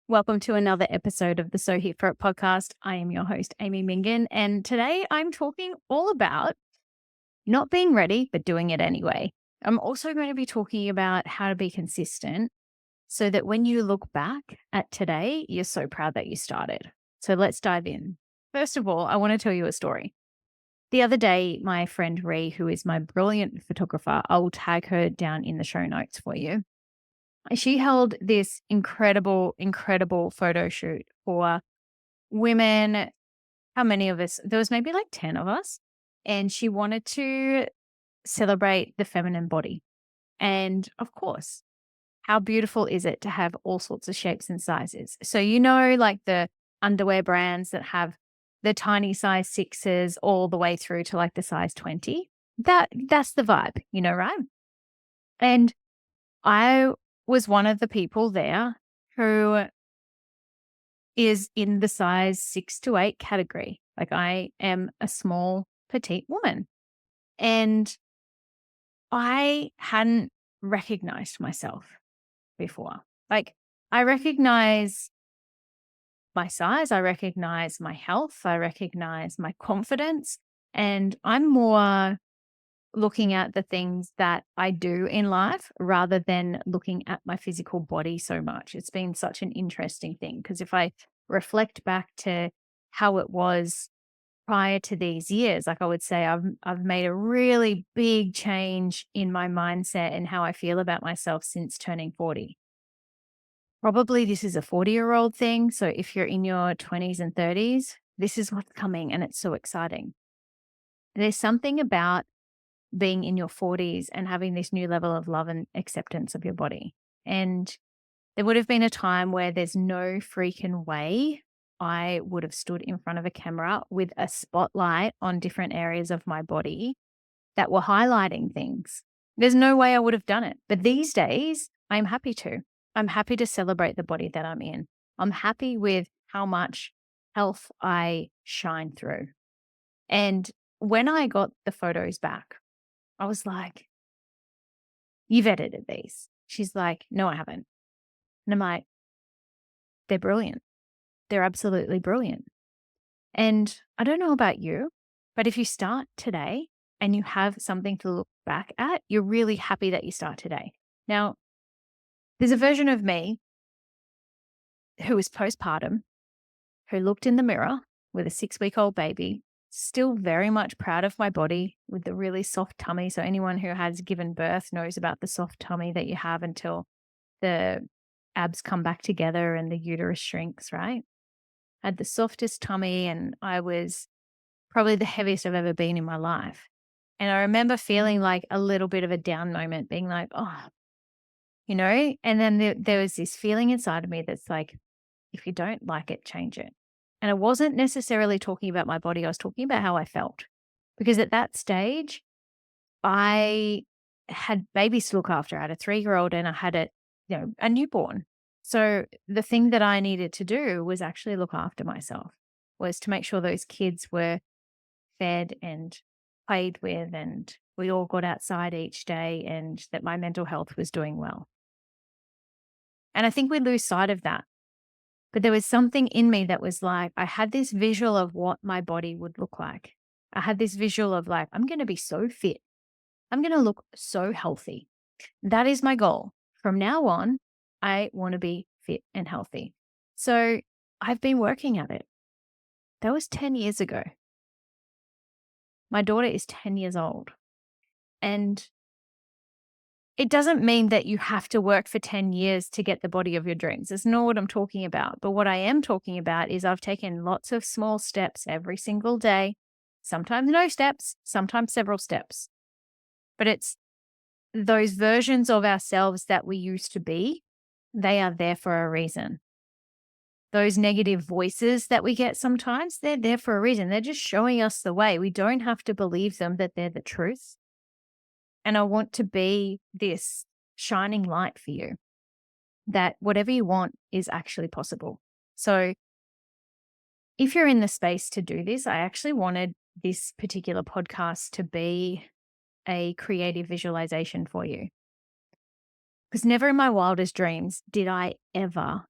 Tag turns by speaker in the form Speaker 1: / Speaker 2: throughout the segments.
Speaker 1: Welcome to another episode of the So Here For It podcast. I am your host, Amy Mingin, and today I'm talking all about not being ready, but doing it anyway. I'm also going to be talking about how to be consistent so that when you look back at today, you're so proud that you started. So let's dive in. First of all, I want to tell you a story. The other day, my friend Ree, who is my brilliant photographer, I will tag her down in the show notes for you. She held this incredible photo shoot for women. How many of us? There was maybe like 10 of us. And she wanted to celebrate the feminine body. And of course, how beautiful is it to have all sorts of shapes and sizes? So, like the underwear brands that have the tiny size sixes all the way through to like the size 20. That's the vibe, right? And I was one of the people there who is in the size 6 to 8 category. Like I am a small, petite woman. And I hadn't recognized myself before. Like I recognize my size, I recognize my health, I recognize my confidence, and I'm more looking at the things that I do in life rather than looking at my physical body so much. It's been such an interesting thing because if I reflect back to how it was prior to these years, like I would say I've made a really big change in my mindset and how I feel about myself since turning 40. Probably this is a 40-year-old thing. So if you're in your 20s and 30s, this is what's coming and it's so exciting. There's something about being in your 40s and having this new level of love and acceptance of your body. And there would have been a time where there's no freaking way I would have stood in front of a camera with a spotlight on different areas of my body that were highlighting things. There's no way I would have done it. But these days, I'm happy to. I'm happy to celebrate the body that I'm in. I'm happy with how much health I shine through. And when I got the photos back, I was like, "You've edited these." She's like, "No, I haven't." And I'm like, "They're brilliant. They're absolutely brilliant." And I don't know about you, but if you start today and you have something to look back at, you're really happy that you start today. Now, there's a version of me who was postpartum, who looked in the mirror with a 6-week-old baby, still very much proud of my body with the really soft tummy. So anyone who has given birth knows about the soft tummy that you have until the abs come back together and the uterus shrinks, right? I had the softest tummy and I was probably the heaviest I've ever been in my life. And I remember feeling like a little bit of a down moment, being like, oh, and then there was this feeling inside of me that's like, if you don't like it, change it. And I wasn't necessarily talking about my body. I was talking about how I felt. Because at that stage, I had babies to look after. I had a 3-year-old and I had a newborn. So the thing that I needed to do was actually look after myself, was to make sure those kids were fed and played with and we all got outside each day and that my mental health was doing well. And I think we lose sight of that. But there was something in me that was like, I had this visual of what my body would look like. I had this visual of like, I'm going to be so fit. I'm going to look so healthy. That is my goal. From now on, I want to be fit and healthy. So I've been working at it. That was 10 years ago. My daughter is 10 years old. And it doesn't mean that you have to work for 10 years to get the body of your dreams. That's not what I'm talking about. But what I am talking about is I've taken lots of small steps every single day, sometimes no steps, sometimes several steps. But it's those versions of ourselves that we used to be, they are there for a reason. Those negative voices that we get sometimes, they're there for a reason. They're just showing us the way. We don't have to believe them that they're the truth. And I want to be this shining light for you, that whatever you want is actually possible. So if you're in the space to do this, I actually wanted this particular podcast to be a creative visualization for you. Because never in my wildest dreams did I ever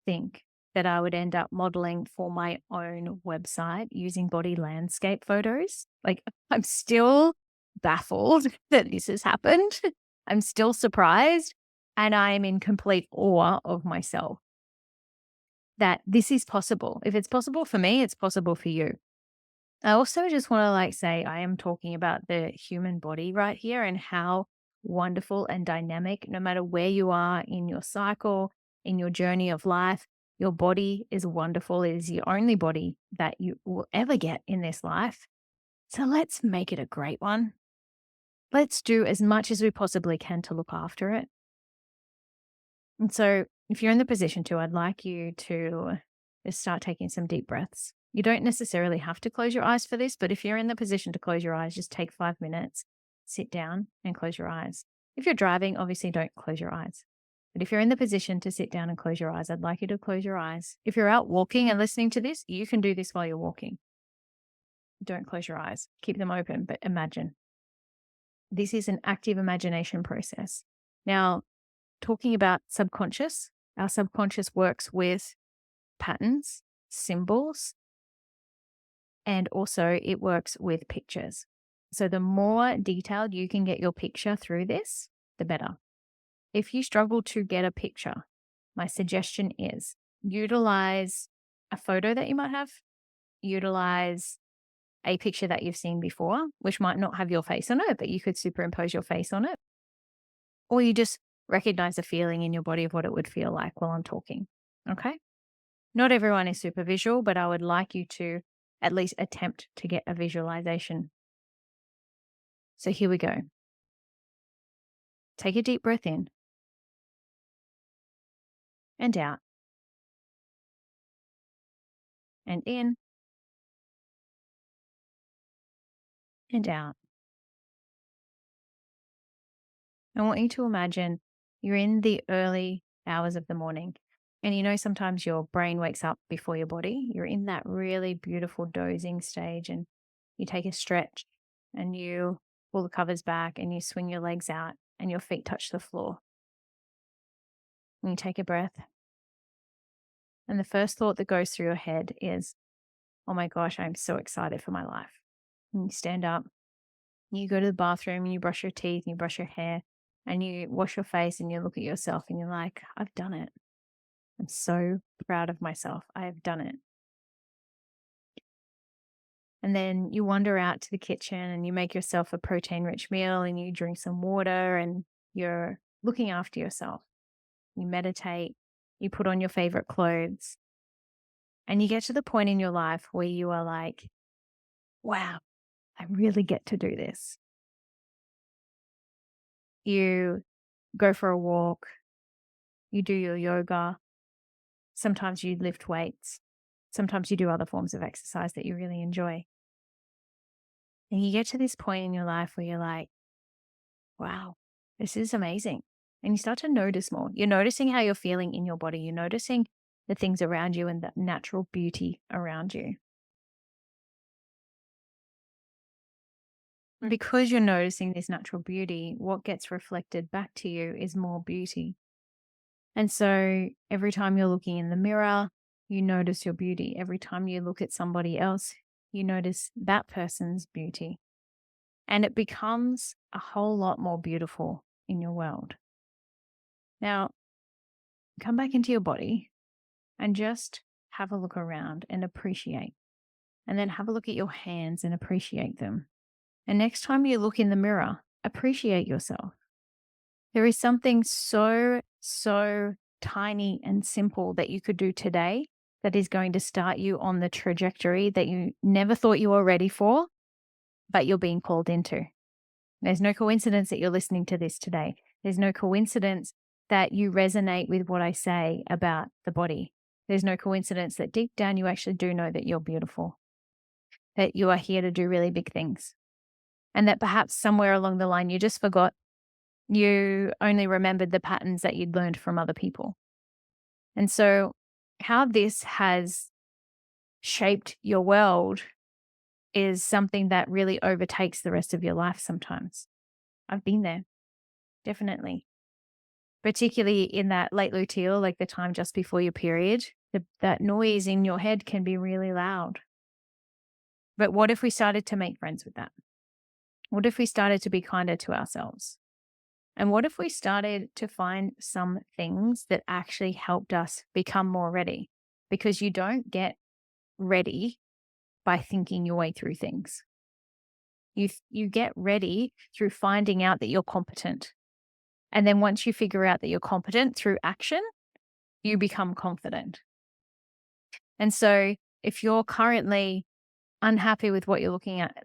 Speaker 1: think that I would end up modeling for my own website using body landscape photos. Like, I'm still baffled that this has happened. I'm still surprised. And I am in complete awe of myself that this is possible. If it's possible for me, it's possible for you. I also just want to say I am talking about the human body right here and how wonderful and dynamic, no matter where you are in your cycle, in your journey of life, your body is wonderful. It is the only body that you will ever get in this life. So let's make it a great one. Let's do as much as we possibly can to look after it. And so if you're in the position to, I'd like you to just start taking some deep breaths. You don't necessarily have to close your eyes for this, but if you're in the position to close your eyes, just take 5 minutes, sit down and close your eyes. If you're driving, obviously don't close your eyes. But if you're in the position to sit down and close your eyes, I'd like you to close your eyes. If you're out walking and listening to this, you can do this while you're walking. Don't close your eyes. Keep them open, but imagine. This is an active imagination process. Now, talking about subconscious, our subconscious works with patterns, symbols, and also it works with pictures. So the more detailed you can get your picture through this, the better. If you struggle to get a picture, my suggestion is utilize a photo that you might have, utilize a picture that you've seen before, which might not have your face on it, but you could superimpose your face on it. Or you just recognize the feeling in your body of what it would feel like while I'm talking. Okay? Not everyone is super visual, but I would like you to at least attempt to get a visualization. So here we go. Take a deep breath in and out, and in and out. I want you to imagine you're in the early hours of the morning. And sometimes your brain wakes up before your body. You're in that really beautiful dozing stage, and you take a stretch and you pull the covers back and you swing your legs out and your feet touch the floor. And you take a breath. And the first thought that goes through your head is, oh my gosh, I'm so excited for my life. And you stand up, you go to the bathroom and you brush your teeth and you brush your hair and you wash your face and you look at yourself and you're like, I've done it. I'm so proud of myself. I have done it. And then you wander out to the kitchen and you make yourself a protein-rich meal and you drink some water and you're looking after yourself. You meditate, you put on your favorite clothes, and you get to the point in your life where you are like, wow, I really get to do this. You go for a walk, you do your yoga, sometimes you lift weights, sometimes you do other forms of exercise that you really enjoy. And you get to this point in your life where you're like, wow, this is amazing. And you start to notice more. You're noticing how you're feeling in your body. You're noticing the things around you and the natural beauty around you. And because you're noticing this natural beauty, what gets reflected back to you is more beauty. And so every time you're looking in the mirror, you notice your beauty. Every time you look at somebody else, you notice that person's beauty. And it becomes a whole lot more beautiful in your world. Now, come back into your body and just have a look around and appreciate. And then have a look at your hands and appreciate them. And next time you look in the mirror, appreciate yourself. There is something so tiny and simple that you could do today that is going to start you on the trajectory that you never thought you were ready for, but you're being called into. There's no coincidence that you're listening to this today. There's no coincidence that you resonate with what I say about the body. There's no coincidence that deep down you actually do know that you're beautiful, that you are here to do really big things, and that perhaps somewhere along the line you just forgot. You only remembered the patterns that you'd learned from other people. And so how this has shaped your world is something that really overtakes the rest of your life sometimes. I've been there, definitely. particularly in that late luteal, like the time just before your period. That noise in your head can be really loud. But what if we started to make friends with that? What if we started to be kinder to ourselves? And what if we started to find some things that actually helped us become more ready? Because you don't get ready by thinking your way through things. You get ready through finding out that you're competent. And then once you figure out that you're competent through action, you become confident. And so if you're currently unhappy with what you're looking at,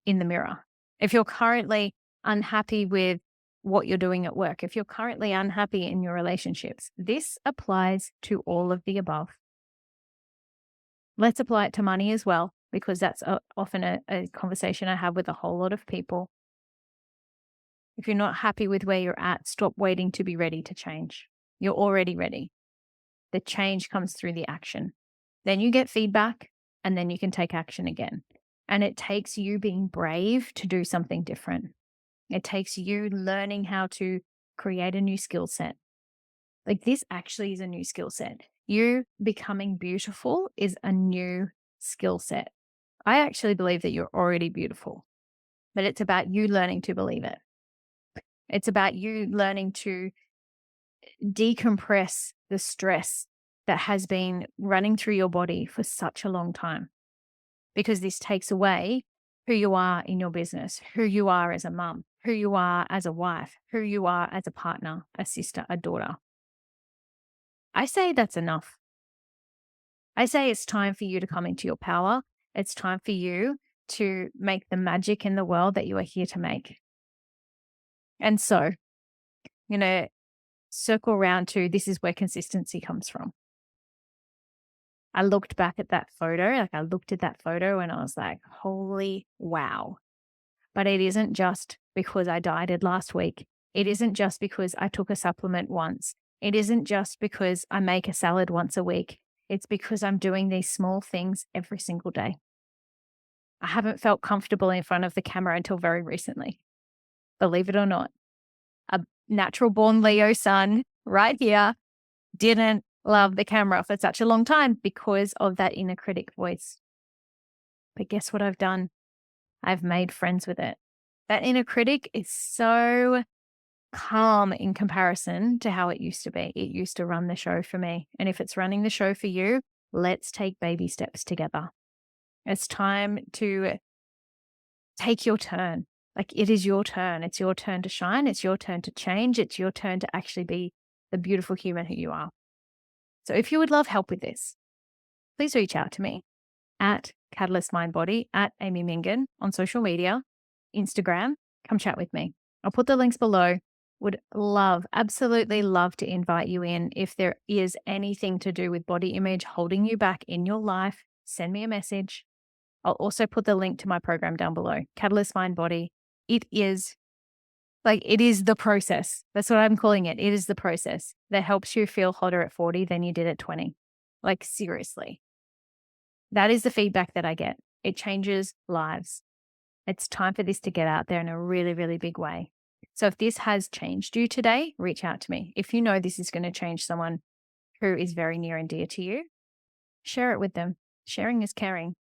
Speaker 1: in the mirror, if you're currently unhappy with what you're doing at work, if you're currently unhappy in your relationships, this applies to all of the above. Let's apply it to money as well, because that's often a conversation I have with a whole lot of people. If you're not happy with where you're at, stop waiting to be ready to change. You're already ready. The change comes through the action. Then you get feedback, and then you can take action again. And it takes you being brave to do something different. It takes you learning how to create a new skill set. Like, this actually is a new skill set. You becoming beautiful is a new skill set. I actually believe that you're already beautiful, but it's about you learning to believe it. It's about you learning to decompress the stress that has been running through your body for such a long time, because this takes away who you are in your business, who you are as a mum, who you are as a wife, who you are as a partner, a sister, a daughter. I say that's enough. I say it's time for you to come into your power. It's time for you to make the magic in the world that you are here to make. And so, I'm going to circle around to, this is where consistency comes from. I looked back at that photo, I looked at that photo and I was like, holy wow. But it isn't just because I dieted last week. It isn't just because I took a supplement once. It isn't just because I make a salad once a week. It's because I'm doing these small things every single day. I haven't felt comfortable in front of the camera until very recently. Believe it or not, a natural born Leo sun right here didn't love the camera for such a long time because of that inner critic voice. But guess what I've done? I've made friends with it. That inner critic is so calm in comparison to how it used to be. It used to run the show for me. And if it's running the show for you, let's take baby steps together. It's time to take your turn. Like, it is your turn. It's your turn to shine. It's your turn to change. It's your turn to actually be the beautiful human who you are. So if you would love help with this, please reach out to me at Catalyst Mindbody, at Amy Mingin on social media, Instagram. Come chat with me. I'll put the links below. Would love, absolutely love to invite you in. If there is anything to do with body image holding you back in your life, send me a message. I'll also put the link to my program down below, Catalyst Mindbody. It is the process. That's what I'm calling it. It is the process that helps you feel hotter at 40 than you did at 20. Like, seriously. That is the feedback that I get. It changes lives. It's time for this to get out there in a really, really big way. So if this has changed you today, reach out to me. If you know this is going to change someone who is very near and dear to you, share it with them. Sharing is caring.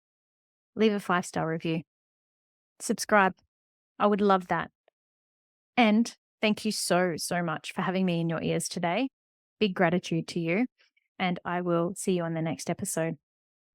Speaker 1: Leave a 5-star review. Subscribe. I would love that. And thank you so, so much for having me in your ears today. Big gratitude to you. And I will see you on the next episode.